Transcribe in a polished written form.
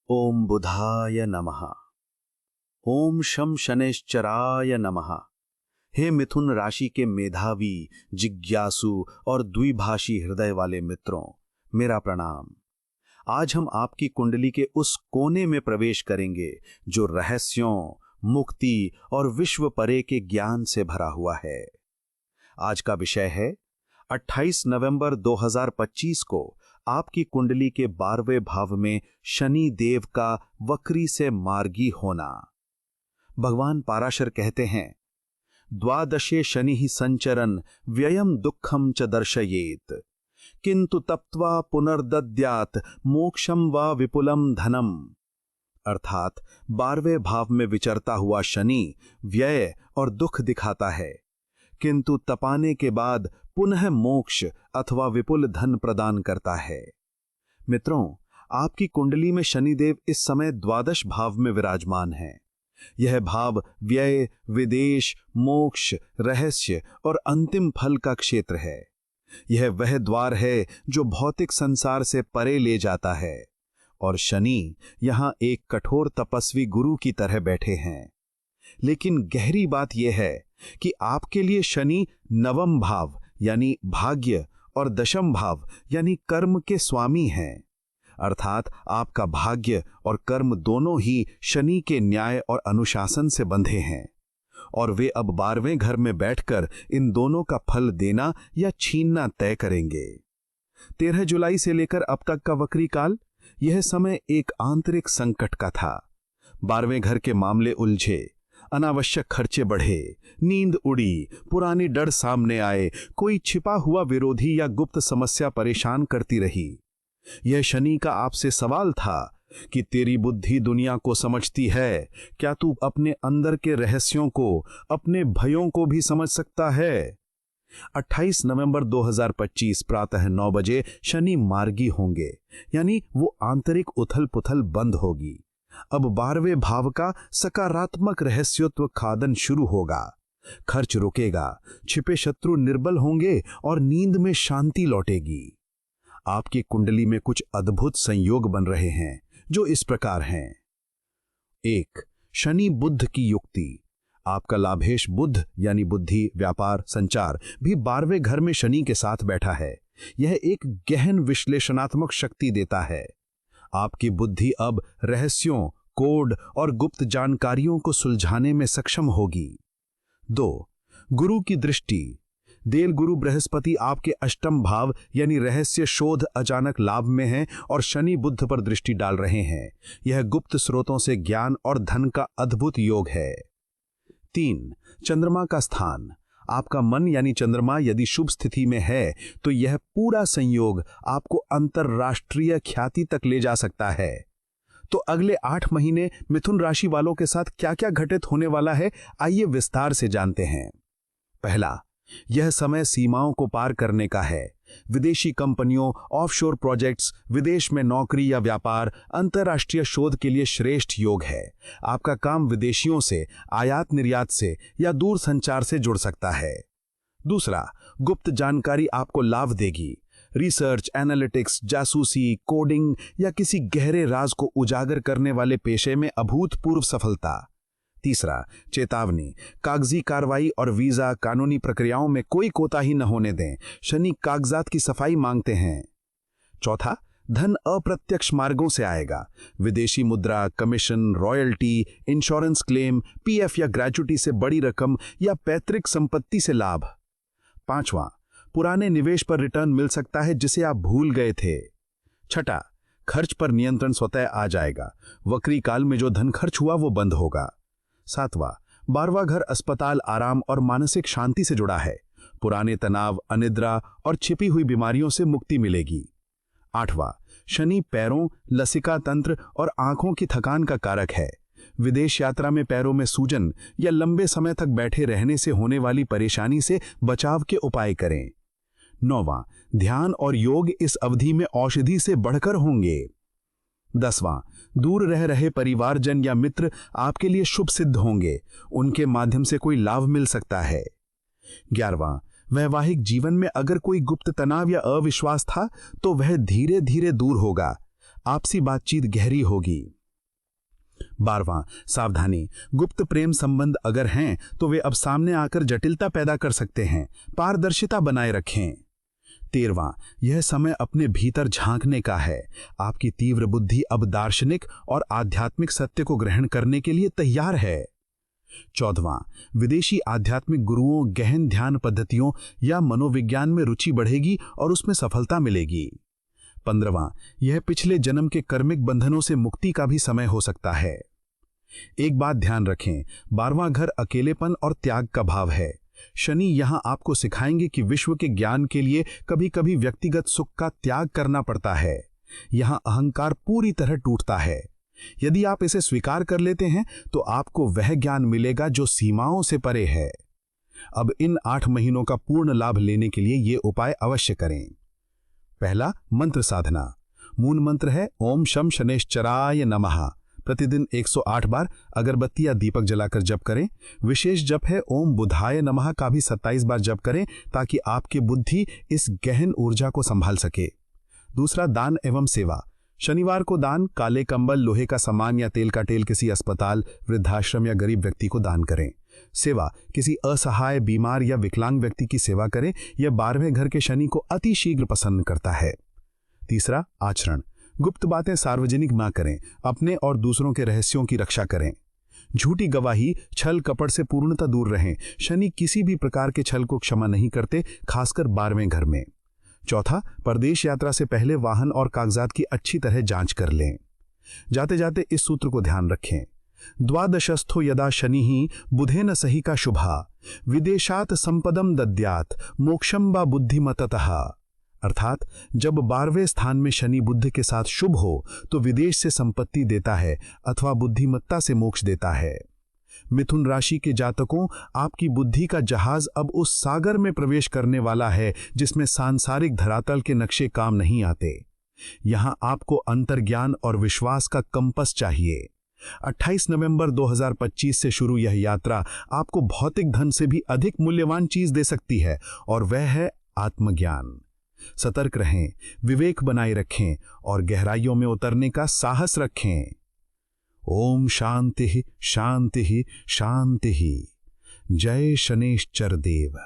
ओम बुधाय नमः। ओम शम शनैश्चराय नमः। हे मिथुन राशि के मेधावी, जिज्ञासु और द्विभाषी हृदय वाले मित्रों, मेरा प्रणाम। आज हम आपकी कुंडली के उस कोने में प्रवेश करेंगे जो रहस्यों, मुक्ति और विश्व परे के ज्ञान से भरा हुआ है। आज का विषय है 28 नवंबर 2025 को आपकी कुंडली के 12वें भाव में शनि देव का वक्री से मार्गी होना। भगवान पाराशर कहते हैं, द्वादशे शनि ही संचरन व्ययम दुखम च दर्शयेत, किंतु तप्त्वा पुनर्दद्यात मोक्षम व विपुलम धनम। अर्थात 12वें भाव में विचरता हुआ शनि व्यय और दुख दिखाता है, किंतु तपाने के बाद पुनः मोक्ष अथवा विपुल धन प्रदान करता है। मित्रों, आपकी कुंडली में शनिदेव इस समय द्वादश भाव में विराजमान है। यह भाव व्यय, विदेश, मोक्ष, रहस्य और अंतिम फल का क्षेत्र है। यह वह द्वार है जो भौतिक संसार से परे ले जाता है, और शनि यहां एक कठोर तपस्वी गुरु की तरह बैठे हैं। लेकिन गहरी बात यह है कि आपके लिए शनि नवम भाव यानी भाग्य और दशम भाव यानी कर्म के स्वामी हैं। अर्थात आपका भाग्य और कर्म दोनों ही शनि के न्याय और अनुशासन से बंधे हैं, और वे अब 12वें घर में बैठकर इन दोनों का फल देना या छीनना तय करेंगे। 13 जुलाई से लेकर अब तक का वक्री काल, यह समय एक आंतरिक संकट का था। 12वें घर के मामले उलझे, अनावश्यक खर्चे बढ़े, नींद उड़ी, पुरानी डर सामने आए, कोई छिपा हुआ विरोधी या गुप्त समस्या परेशान करती रही। यह शनि का आपसे सवाल था कि तेरी बुद्धि दुनिया को समझती है, क्या तू अपने अंदर के रहस्यों को, अपने भयों को भी समझ सकता है? 28 नवंबर 2025 प्रातः 9 बजे शनि मार्गी होंगे, यानी वो आंतरिक उथल पुथल बंद होगी। अब 12वें भाव का सकारात्मक रहस्योत्व खादन शुरू होगा। खर्च रुकेगा, छिपे शत्रु निर्बल होंगे और नींद में शांति लौटेगी। आपकी कुंडली में कुछ अद्भुत संयोग बन रहे हैं जो इस प्रकार हैं। 1. शनि बुध की युक्ति। आपका लाभेश बुध यानी बुद्धि, व्यापार, संचार भी 12वें घर में शनि के साथ बैठा है। यह एक गहन विश्लेषणात्मक शक्ति देता है। आपकी बुद्धि अब रहस्यों, कोड और गुप्त जानकारियों को सुलझाने में सक्षम होगी। 2. गुरु की दृष्टि। देल गुरु बृहस्पति आपके अष्टम भाव यानी रहस्य शोध अचानक लाभ में है और शनि बुध पर दृष्टि डाल रहे हैं। यह गुप्त स्रोतों से ज्ञान और धन का अद्भुत योग है। 3. चंद्रमा का स्थान। आपका मन यानी चंद्रमा यदि शुभ स्थिति में है तो यह पूरा संयोग आपको अंतरराष्ट्रीय ख्याति तक ले जा सकता है। तो अगले 8 महीने मिथुन राशि वालों के साथ क्या क्या घटित होने वाला है, आइए विस्तार से जानते हैं। पहला, यह समय सीमाओं को पार करने का है। विदेशी कंपनियों, ऑफशोर प्रोजेक्ट्स, विदेश में नौकरी या व्यापार, अंतर्राष्ट्रीय शोध के लिए श्रेष्ठ योग है। आपका काम विदेशियों से, आयात निर्यात से या दूर संचार से जुड़ सकता है। दूसरा, गुप्त जानकारी आपको लाभ देगी। रिसर्च, एनालिटिक्स, जासूसी, कोडिंग या किसी गहरे राज को उजागर करने वाले पेशे में अभूतपूर्व सफलता। तीसरा, चेतावनी, कागजी कार्रवाई और वीजा कानूनी प्रक्रियाओं में कोई कोताही न होने दें। शनि कागजात की सफाई मांगते हैं। चौथा, धन अप्रत्यक्ष मार्गों से आएगा। विदेशी मुद्रा, commission, royalty, insurance claim, PF या ग्रेच्युटी से बड़ी रकम या पैतृक संपत्ति से लाभ। पांचवा, पुराने निवेश पर रिटर्न मिल सकता है जिसे आप भूल गए थे। छठा, खर्च पर नियंत्रण स्वतः आ जाएगा। वक्री काल में जो धन खर्च हुआ वो बंद होगा। सातवां, 12वां घर अस्पताल, आराम और मानसिक शांति से जुड़ा है। पुराने तनाव, अनिद्रा और छिपी हुई बीमारियों से मुक्ति मिलेगी। 8वां, शनि पैरों, लसिका तंत्र और आंखों की थकान का कारक है। विदेश यात्रा में पैरों में सूजन या लंबे समय तक बैठे रहने से होने वाली परेशानी से बचाव के उपाय करें। 9वां, ध्यान और योग इस अवधि में औषधि से बढ़कर होंगे। 10वां, दूर रह रहे परिवारजन या मित्र आपके लिए शुभ सिद्ध होंगे। उनके माध्यम से कोई लाभ मिल सकता है। 11वां, वैवाहिक जीवन में अगर कोई गुप्त तनाव या अविश्वास था तो वह धीरे धीरे दूर होगा। आपसी बातचीत गहरी होगी। 12वां, सावधानी। गुप्त प्रेम संबंध अगर हैं तो वे अब सामने आकर जटिलता पैदा कर सकते हैं। पारदर्शिता बनाए रखें। 13वां, यह समय अपने भीतर झांकने का है। आपकी तीव्र बुद्धि अब दार्शनिक और आध्यात्मिक सत्य को ग्रहण करने के लिए तैयार है। 14वां, विदेशी आध्यात्मिक गुरुओं, गहन ध्यान पद्धतियों या मनोविज्ञान में रुचि बढ़ेगी और उसमें सफलता मिलेगी। 15वां, यह पिछले जन्म के कर्मिक बंधनों से मुक्ति का भी समय हो सकता है। एक बात ध्यान रखें, 12वां घर अकेलेपन और त्याग का भाव है। शनि यहां आपको सिखाएंगे कि विश्व के ज्ञान के लिए कभी कभी व्यक्तिगत सुख का त्याग करना पड़ता है। यहां अहंकार पूरी तरह टूटता है। यदि आप इसे स्वीकार कर लेते हैं तो आपको वह ज्ञान मिलेगा जो सीमाओं से परे है। अब इन 8 महीनों का पूर्ण लाभ लेने के लिए ये उपाय अवश्य करें। पहला, मंत्र साधना। मूल मंत्र है ओम शम शनैश्चराय नमः। प्रतिदिन 108 बार अगरबत्ती या दीपक जलाकर जप करें। विशेष जप है ओम बुधाय नमः का भी 27 बार जप करें ताकि आपकी बुद्धि इस गहन ऊर्जा को संभाल सके। दूसरा, दान एवं सेवा। शनिवार को दान, काले कंबल, लोहे का सामान या तेल का तेल किसी अस्पताल, वृद्धाश्रम या गरीब व्यक्ति को दान करें। सेवा, किसी असहाय, बीमार या विकलांग व्यक्ति की सेवा करें। यह 12वें घर के शनि को अति शीघ्र पसंद करता है। तीसरा, आचरण। गुप्त बातें सार्वजनिक ना करें। अपने और दूसरों के रहस्यों की रक्षा करें। झूठी गवाही, छल कपट से पूर्णतः दूर रहें। शनि किसी भी प्रकार के छल को क्षमा नहीं करते, खासकर 12वें घर में। चौथा, परदेश यात्रा से पहले वाहन और कागजात की अच्छी तरह जांच कर लें। जाते जाते इस सूत्र को ध्यान रखें। द्वादशस्थो यदा शनिः बुधेन सही का शुभा विदेशात संपदम दद्यात मोक्षम वा बुद्धिमततः। अर्थात जब 12वें स्थान में शनि बुध के साथ शुभ हो तो विदेश से संपत्ति देता है अथवा बुद्धिमत्ता से मोक्ष देता है। मिथुन राशि के जातकों, आपकी बुद्धि का जहाज अब उस सागर में प्रवेश करने वाला है जिसमें सांसारिक धरातल के नक्शे काम नहीं आते। यहां आपको अंतर्ज्ञान और विश्वास का कंपस चाहिए। 28 नवंबर 2025 से शुरू यह यात्रा आपको भौतिक धन से भी अधिक मूल्यवान चीज दे सकती है और वह है आत्मज्ञान। सतर्क रहें, विवेक बनाए रखें और गहराइयों में उतरने का साहस रखें। ओम शांति शांति शांति। जय शनैश्चर देव।